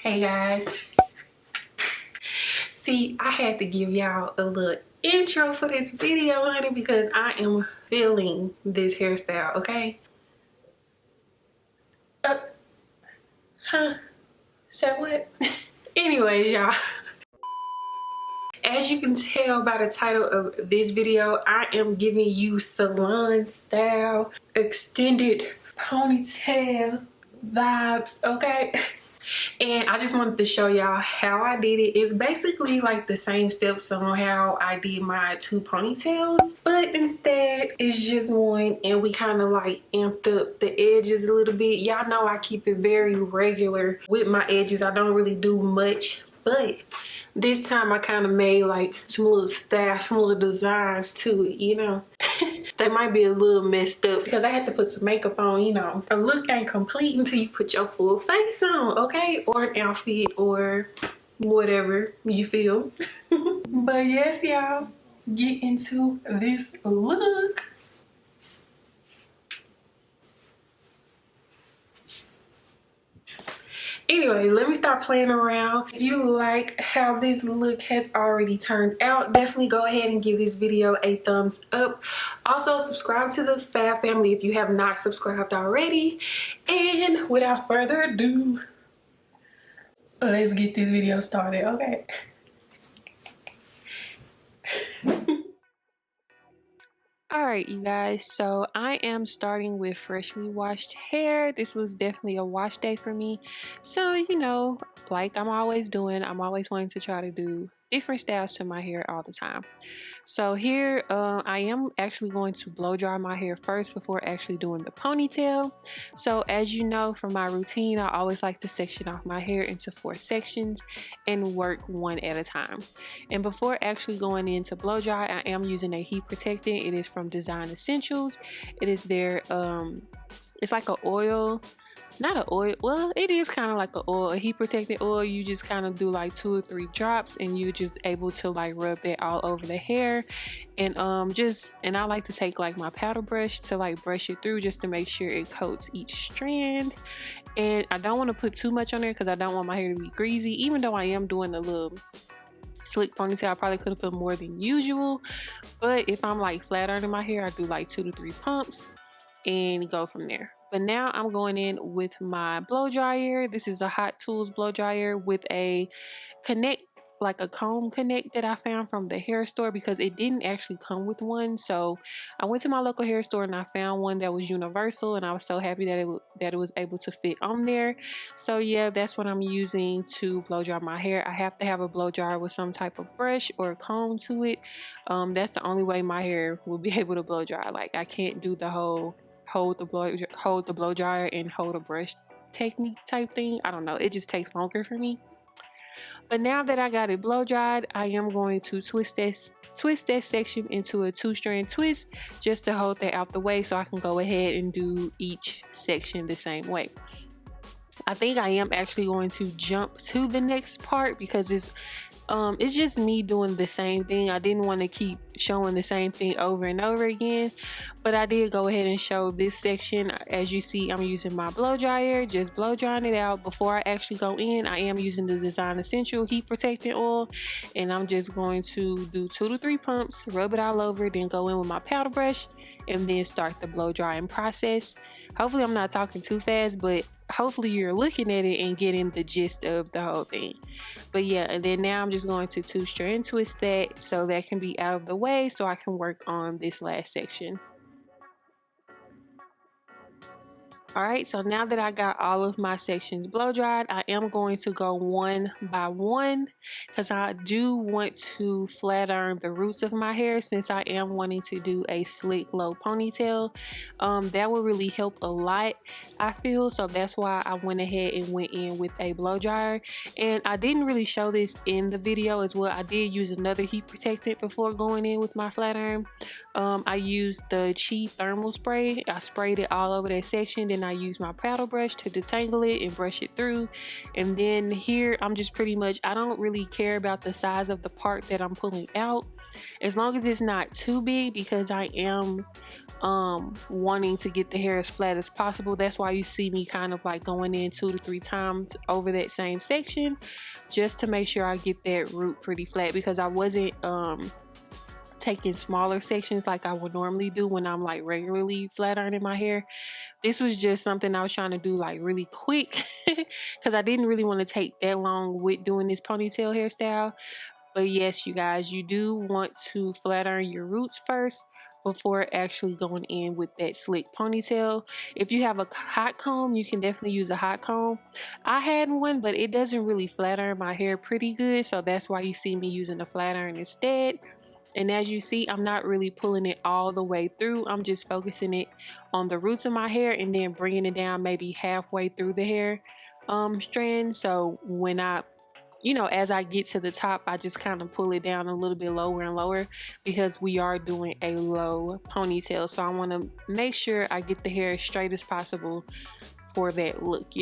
Hey guys. See, I had to give y'all a little intro for this video, honey, because I am feeling this hairstyle, okay? So what? Anyways, y'all. As you can tell by the title of this video, I am giving you salon style, extended ponytail vibes, okay? And I just wanted to show y'all how I did it. It's basically like the same steps on how I did my two ponytails, but instead it's just one, and we kind of like amped up the edges a little bit. Y'all know I keep it very regular with my edges. I don't really do much, but this time I kind of made like some little designs to it, you know. They might be a little messed up because I had to put some makeup on, you know. A look ain't complete until you put your full face on, okay? Or an outfit or whatever you feel. But yes, y'all, get into this look. Anyway, let me stop playing around. If you like how this look has already turned out, definitely go ahead and give this video a thumbs up. Also, subscribe to the Fab family if you have not subscribed already. And without further ado, let's get this video started, okay? Alright, you guys, so I am starting with freshly washed hair. This was definitely a wash day for me. So, you know, like I'm always doing, I'm always wanting to try to do different styles to my hair all the time. So here, I am actually going to blow dry my hair first before actually doing the ponytail. So as you know from my routine, I always like to section off my hair into 4 sections and work one at a time. And before actually going into blow dry, I am using a heat protectant. It is from Design Essentials. It is their, it's like an oil. Not an oil, well, it is kind of like an oil, a heat protectant oil. You just kind of do like 2 or 3 drops and you're just able to like rub that all over the hair. And and I like to take like my powder brush to like brush it through just to make sure it coats each strand. And I don't want to put too much on there because I don't want my hair to be greasy. Even though I am doing a little slick ponytail, I probably could have put more than usual. But if I'm like flat ironing my hair, I do like 2 to 3 pumps and go from there. But now I'm going in with my blow dryer. This is a Hot Tools blow dryer with a connect, like a comb connect that I found from the hair store because it didn't actually come with one. So I went to my local hair store and I found one that was universal, and I was so happy that it was able to fit on there. So yeah, that's what I'm using to blow dry my hair. I have to have a blow dryer with some type of brush or comb to it. That's the only way my hair will be able to blow dry. Like I can't do the whole hold the blow dryer and hold a brush technique type thing. I don't know, it just takes longer for me. But now that I got it blow dried, I am going to twist that section into a 2-strand twist just to hold that out the way so I can go ahead and do each section the same way. I think I am actually going to jump to the next part because it's just me doing the same thing. I didn't want to keep showing the same thing over and over again, but I did go ahead and show this section. As you see, I'm using my blow dryer, just blow drying it out. Before I actually go in, I am using the Design Essential heat protectant oil, and I'm just going to do 2 to 3 pumps, rub it all over, then go in with my powder brush and then start the blow drying process. Hopefully I'm not talking too fast, but hopefully you're looking at it and getting the gist of the whole thing. But yeah, and then now I'm just going to 2-strand twist that so that can be out of the way so I can work on this last section. Alright, so now that I got all of my sections blow dried, I am going to go one by one because I do want to flat iron the roots of my hair since I am wanting to do a slick low ponytail. That will really help a lot, I feel, so that's why I went ahead and went in with a blow dryer. And I didn't really show this in the video as well. I did use another heat protectant before going in with my flat iron. I used the Chi thermal spray. I sprayed it all over that section, then I used my paddle brush to detangle it and brush it through. And then here I'm just pretty much, I don't really care about the size of the part that I'm pulling out. as long as it's not too big, because I am wanting to get the hair as flat as possible. That's why you see me kind of like going in 2 to 3 times over that same section, just to make sure I get that root pretty flat, because I wasn't taking smaller sections like I would normally do when I'm like regularly flat ironing my hair. This was just something I was trying to do like really quick because I didn't really want to take that long with doing this ponytail hairstyle. But yes, you guys, you do want to flat iron your roots first before actually going in with that slick ponytail. If you have a hot comb, you can definitely use a hot comb. I had one, but it doesn't really flat iron my hair pretty good, so that's why you see me using a flat iron instead. And as you see, I'm not really pulling it all the way through. I'm just focusing it on the roots of my hair and then bringing it down maybe halfway through the hair strand. So when I, as I get to the top, I just kind of pull it down a little bit lower and lower, because we are doing a low ponytail. So I want to make sure I get the hair as straight as possible for that look,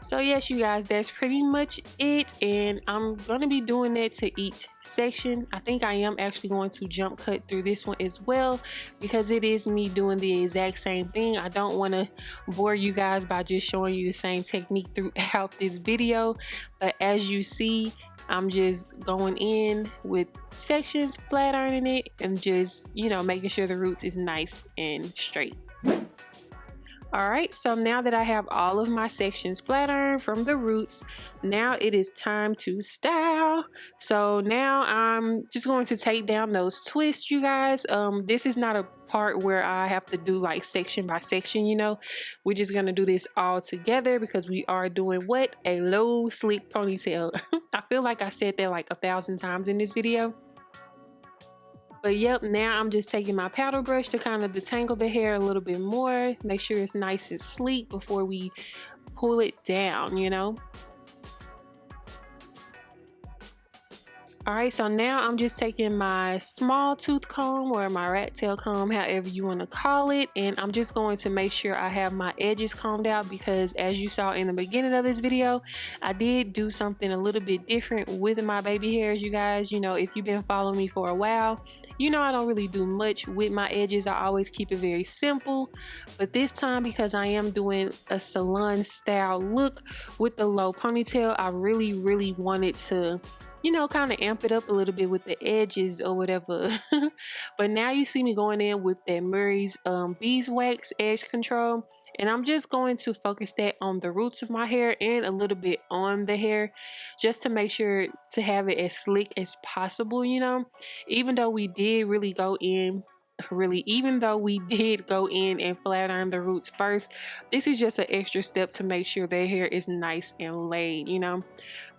So yes, you guys, that's pretty much it, and I'm going to be doing that to each section. I think I am actually going to jump cut through this one as well, because it is me doing the exact same thing. I don't want to bore you guys by just showing you the same technique throughout this video, but as you see, I'm just going in with sections, flat ironing it, and just, making sure the roots is nice and straight. Alright, so now that I have all of my sections flat ironed from the roots, now it is time to style. So now I'm just going to take down those twists, you guys. This is not a part where I have to do like section by section, We're just going to do this all together because we are doing what? A low slick ponytail. I feel like I said that like 1,000 times in this video. But yep, now I'm just taking my powder brush to kind of detangle the hair a little bit more, make sure it's nice and sleek before we pull it down, Alright, so now I'm just taking my small tooth comb or my rat tail comb, however you want to call it, and I'm just going to make sure I have my edges combed out, because as you saw in the beginning of this video, I did do something a little bit different with my baby hairs, you guys. If you've been following me for a while, I don't really do much with my edges. I always keep it very simple, but this time, because I am doing a salon style look with the low ponytail, I really wanted to kind of amp it up a little bit with the edges or whatever. But now you see me going in with that Murray's beeswax edge control, and I'm just going to focus that on the roots of my hair and a little bit on the hair, just to make sure to have it as slick as possible. Even though we did go in and flat iron the roots first, this is just an extra step to make sure their hair is nice and laid,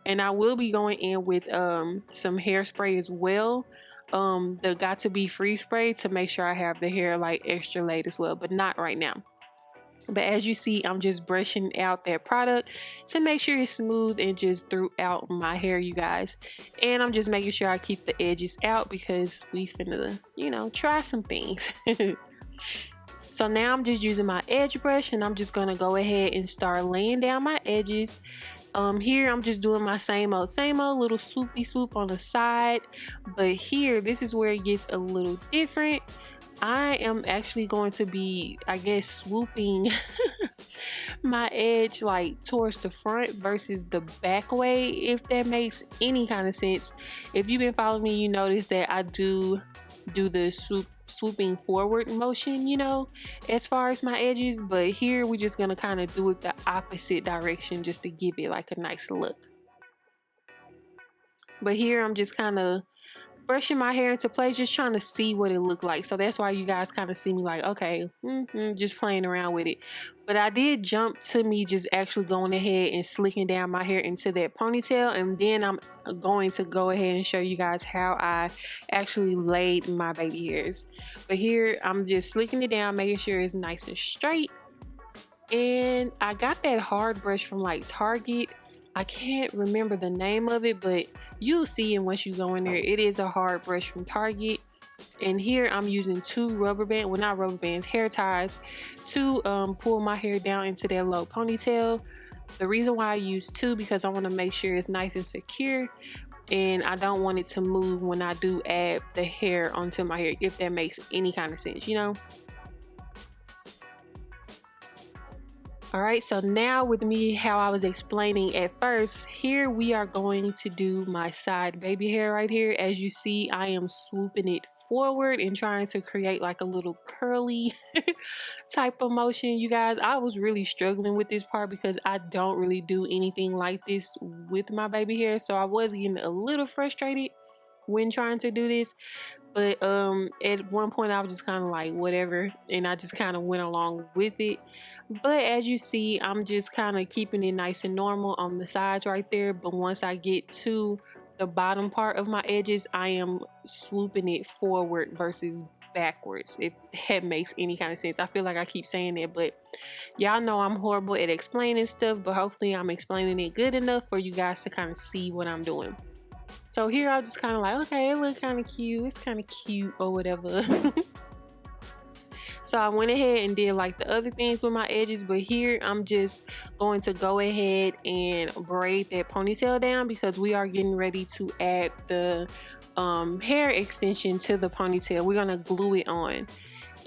And I will be going in with some hairspray as well, the Got To Be Free spray, to make sure I have the hair like extra laid as well, but not right now. But as you see, I'm just brushing out that product to make sure it's smooth and just throughout my hair, you guys. And I'm just making sure I keep the edges out, because we finna, try some things. So now I'm just using my edge brush, and I'm just gonna go ahead and start laying down my edges. Here I'm just doing my same old little swoopy swoop on the side, but here, this is where it gets a little different. I am actually going to be, I guess, swooping my edge like towards the front versus the back way, if that makes any kind of sense. If you've been following me, you notice that I do the swooping forward motion, as far as my edges, but here we're just gonna kind of do it the opposite direction, just to give it like a nice look. But here I'm just kind of brushing my hair into place, just trying to see what it looked like. So that's why you guys kind of see me like, okay, just playing around with it. But I did jump to me just actually going ahead and slicking down my hair into that ponytail, and then I'm going to go ahead and show you guys how I actually laid my baby hairs. But here I'm just slicking it down, making sure it's nice and straight. And I got that hard brush from like Target. I can't remember the name of it, but you'll see it once you go in there. It is a hard brush from Target. And here I'm using two rubber bands, well, not rubber bands, hair ties, to pull my hair down into that low ponytail. The reason why I use two, because I want to make sure it's nice and secure. and I don't want it to move when I do add the hair onto my hair, if that makes any kind of sense, you know. All right, so now with me, how I was explaining at first, here we are going to do my side baby hair right here. As you see, I am swooping it forward and trying to create like a little curly type of motion. You guys, I was really struggling with this part because I don't really do anything like this with my baby hair. So I was getting a little frustrated when trying to do this. But at one point I was just kind of like whatever, and I just kind of went along with it. But as you see, I'm just kind of keeping it nice and normal on the sides right there. But once I get to the bottom part of my edges, I am swooping it forward versus backwards, if that makes any kind of sense. I feel like I keep saying that, but y'all know I'm horrible at explaining stuff, but hopefully I'm explaining it good enough for you guys to kind of see what I'm doing. So here I just kind of like, okay, it looks kind of cute, it's kind of cute or whatever. So I went ahead and did like the other things with my edges, but here I'm just going to go ahead and braid that ponytail down because we are getting ready to add the hair extension to the ponytail. We're gonna glue it on,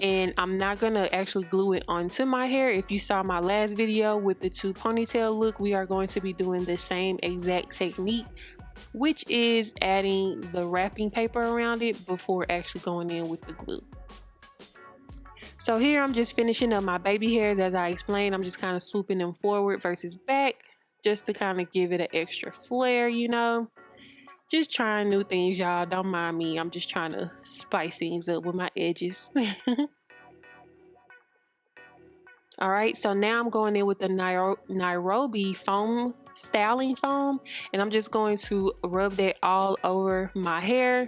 and I'm not gonna actually glue it onto my hair. If you saw my last video with the 2 ponytail look, we are going to be doing the same exact technique, which is adding the wrapping paper around it before actually going in with the glue. So here I'm just finishing up my baby hairs. As I explained, I'm just kind of swooping them forward versus back just to kind of give it an extra flair, you know. Just trying new things, y'all. Don't mind me. I'm just trying to spice things up with my edges. All right, so now I'm going in with the Nairobi foam styling foam, and I'm just going to rub that all over my hair.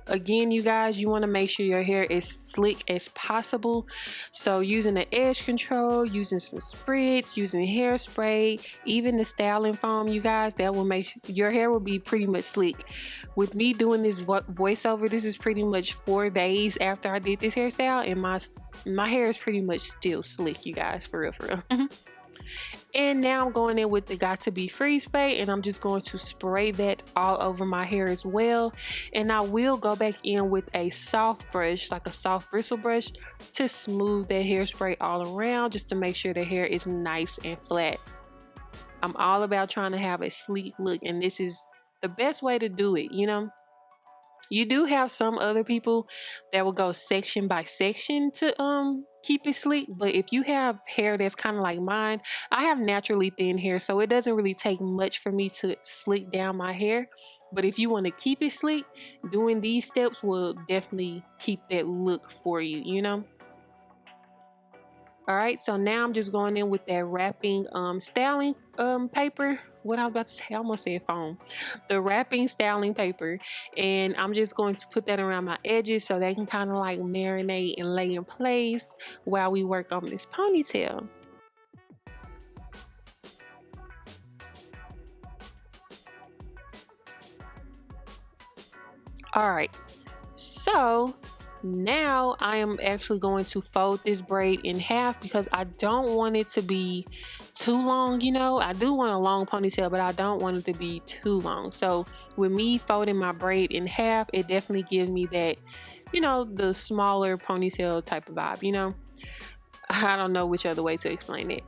Again, you guys, you want to make sure your hair is slick as possible. So using the edge control, using some spritz, using hairspray, even the styling foam, you guys, that will make your hair will be pretty much slick. With me doing this voiceover, this is pretty much 4 days after I did this hairstyle, and my hair is pretty much still slick, you guys, for real. And now I'm going in with the Got To Be Free spray, and I'm just going to spray that all over my hair as well. And I will go back in with a soft brush, like a soft bristle brush, to smooth that hairspray all around, just to make sure the hair is nice and flat. I'm all about trying to have a sleek look, and this is the best way to do it, you know. You do have some other people that will go section by section to keep it sleek, but if you have hair that's kind of like mine, I have naturally thin hair, so it doesn't really take much for me to slick down my hair. But if you want to keep it sleek, doing these steps will definitely keep that look for you, you know. All right, so now I'm just going in with that wrapping styling paper. What I was about to say, I almost said foam. The wrapping styling paper, and I'm just going to put that around my edges so they can kind of like marinate and lay in place while we work on this ponytail. All right, so now I am actually going to fold this braid in half because I don't want it to be too long, you know. I do want a long ponytail, but I don't want it to be too long. So with me folding my braid in half, it definitely gives me that, you know, the smaller ponytail type of vibe, you know. I don't know which other way to explain it.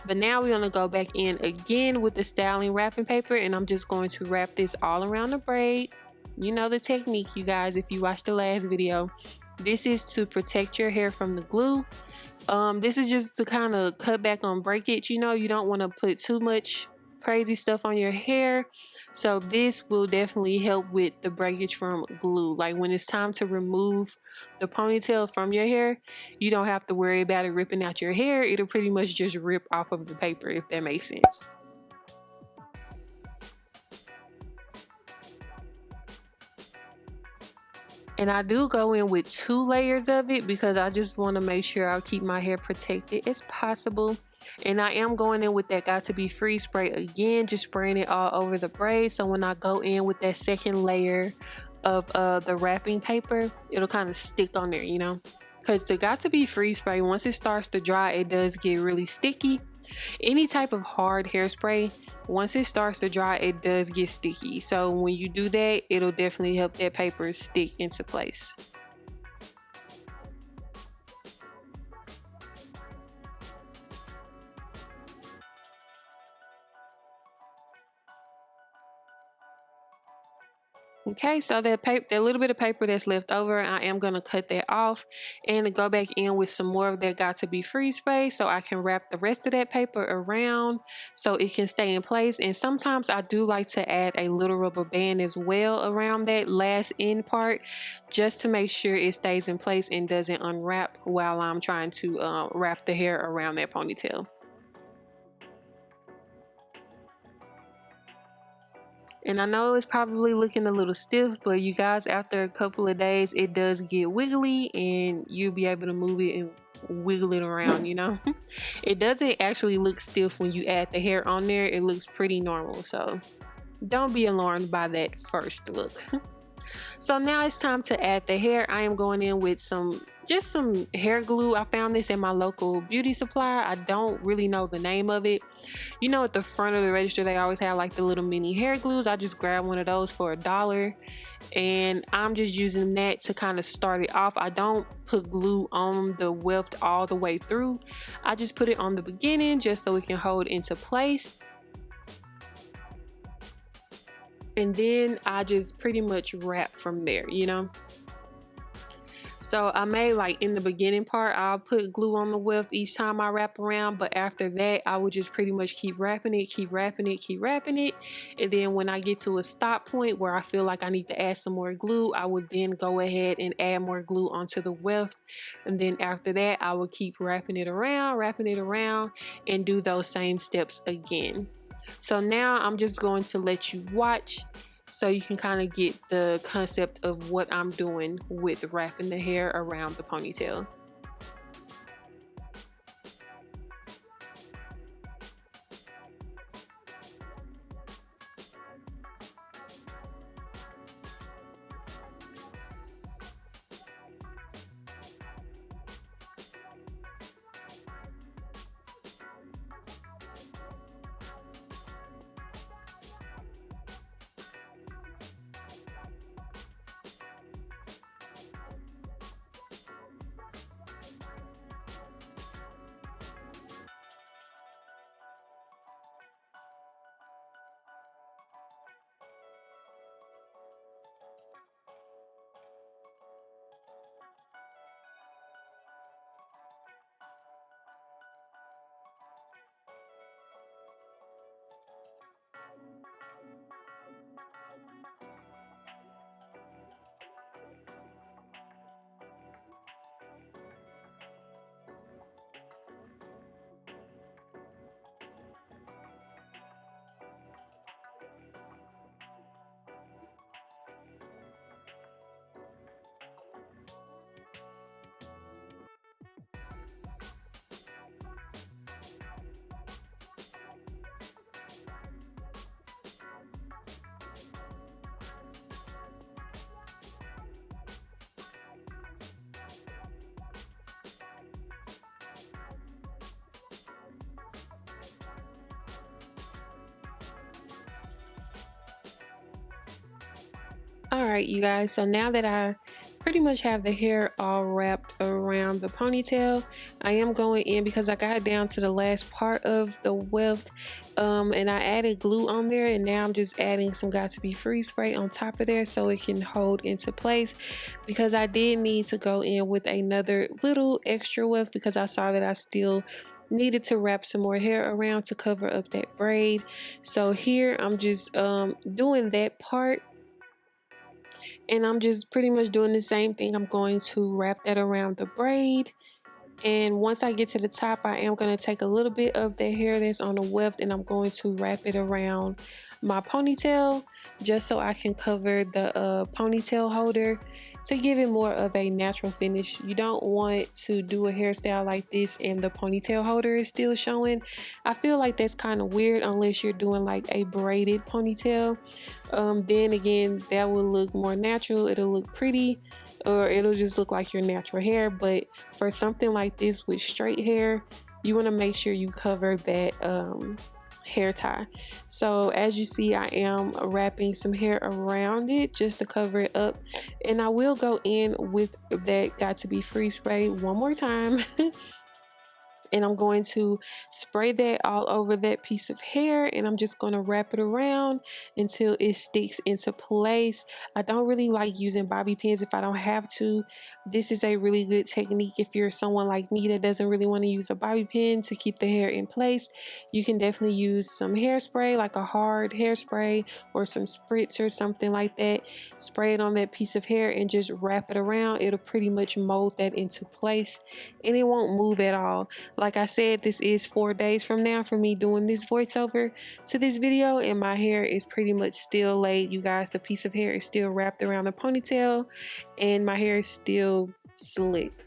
But now we're going to go back in again with the styling wrapping paper, and I'm just going to wrap this all around the braid. You know the technique, you guys, if you watched the last video. This is to protect your hair from the glue. This is just to kind of cut back on breakage. You know, you don't want to put too much crazy stuff on your hair. So this will definitely help with the breakage from glue. Like when it's time to remove the ponytail from your hair, you don't have to worry about it ripping out your hair. It'll pretty much just rip off of the paper, if that makes sense. And I do go in with 2 layers of it because I just want to make sure I'll keep my hair protected as possible. And I am going in with that Got To Be Free spray again, just spraying it all over the braid. So when I go in with that second layer of the wrapping paper, it'll kind of stick on there, you know. Because the Got To Be Free spray, once it starts to dry, it does get really sticky. Any type of hard hairspray, once it starts to dry, it does get sticky. So when you do that, it'll definitely help that paper stick into place. Okay, so that little bit of paper that's left over, I am gonna cut that off and go back in with some more of that got to be free spray so I can wrap the rest of that paper around so it can stay in place. And sometimes I do like to add a little rubber band as well around that last end part just to make sure it stays in place and doesn't unwrap while I'm trying to wrap the hair around that ponytail. And I know it's probably looking a little stiff, but you guys, after a couple of days, it does get wiggly and you'll be able to move it and wiggle it around, you know? It doesn't actually look stiff when you add the hair on there. It looks pretty normal, so don't be alarmed by that first look. So now it's time to add the hair. I am going in with just some hair glue. I found this in my local beauty supply. I don't really know the name of it. You know, at the front of the register, they always have like the little mini hair glues. I just grabbed one of those for $1. And I'm just using that to kind of start it off. I don't put glue on the weft all the way through. I just put it on the beginning just so it can hold into place. And then I just pretty much wrap from there, you know. So I may, like in the beginning part, I'll put glue on the weft each time I wrap around, but after that I would just pretty much keep wrapping it, keep wrapping it, keep wrapping it. And then when I get to a stop point where I feel like I need to add some more glue, I would then go ahead and add more glue onto the weft. And then after that I will keep wrapping it around and do those same steps again. So now I'm just going to let you watch so you can kind of get the concept of what I'm doing with wrapping the hair around the ponytail. Alright, you guys, so now that I pretty much have the hair all wrapped around the ponytail, I am going in because I got down to the last part of the weft, and I added glue on there, and now I'm just adding some got to be free spray on top of there so it can hold into place, because I did need to go in with another little extra weft because I saw that I still needed to wrap some more hair around to cover up that braid. So here I'm just doing that part. And I'm just pretty much doing the same thing. I'm going to wrap that around the braid. And once I get to the top, I am going to take a little bit of the hair that's on the weft and I'm going to wrap it around my ponytail just so I can cover the ponytail holder to give it more of a natural finish. You don't want to do a hairstyle like this and the ponytail holder is still showing. I feel like that's kind of weird unless you're doing like a braided ponytail. Then again, that will look more natural. It'll look pretty, or it'll just look like your natural hair. But for something like this with straight hair, you want to make sure you cover that hair tie. So as you see, I am wrapping some hair around it just to cover it up, and I will go in with that Got to Be Free spray one more time. And I'm going to spray that all over that piece of hair, and I'm just going to wrap it around until it sticks into place. I don't really like using bobby pins if I don't have to. This is a really good technique if you're someone like me that doesn't really want to use a bobby pin to keep the hair in place. You can definitely use some hairspray, like a hard hairspray or some spritz or something like that. Spray it on that piece of hair and just wrap it around. It'll pretty much mold that into place and it won't move at all. Like I said, this is 4 days from now for me doing this voiceover to this video, and my hair is pretty much still laid, you guys. The piece of hair is still wrapped around the ponytail and my hair is still slicked.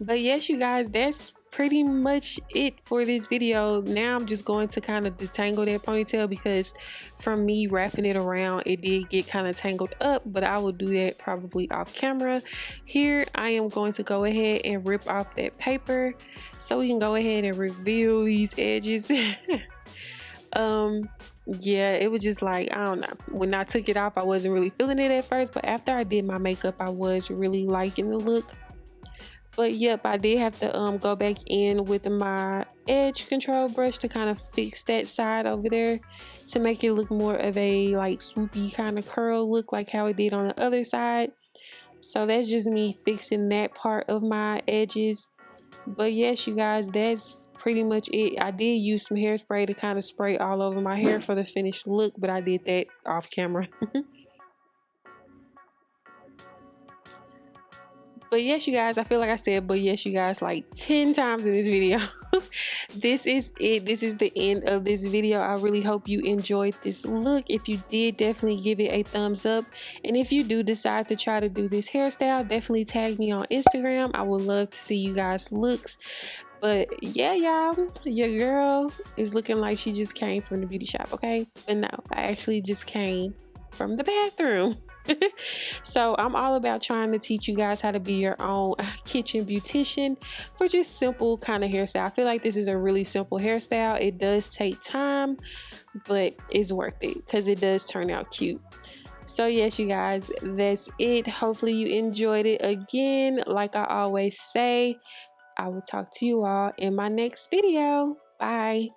But yes, you guys, that's pretty much it for this video. Now I'm just going to kind of detangle that ponytail because from me wrapping it around, it did get kind of tangled up, but I will do that probably off camera. Here I am going to go ahead and rip off that paper so we can go ahead and reveal these edges. Yeah, it was just like, I don't know, when I took it off I wasn't really feeling it at first, but after I did my makeup I was really liking the look. But yep, I did have to go back in with my edge control brush to kind of fix that side over there to make it look more of a like swoopy kind of curl look like how it did on the other side. So that's just me fixing that part of my edges. But yes, you guys, that's pretty much it. I did use some hairspray to kind of spray all over my hair for the finished look, but I did that off camera. But yes, you guys, I feel like I said but yes, you guys, like 10 times in this video. This is it. This is the end of this video. I really hope you enjoyed this look. If you did, definitely give it a thumbs up. And if you do decide to try to do this hairstyle, definitely tag me on Instagram. I would love to see you guys' looks. But yeah, y'all, your girl is looking like she just came from the beauty shop, okay? But no, I actually just came from the bathroom. So I'm all about trying to teach you guys how to be your own kitchen beautician for just simple kind of hairstyle. I feel like this is a really simple hairstyle. It does take time, but it's worth it because it does turn out cute. So yes, you guys, that's it. Hopefully you enjoyed it. Again, like I always say, I will talk to you all in my next video. Bye.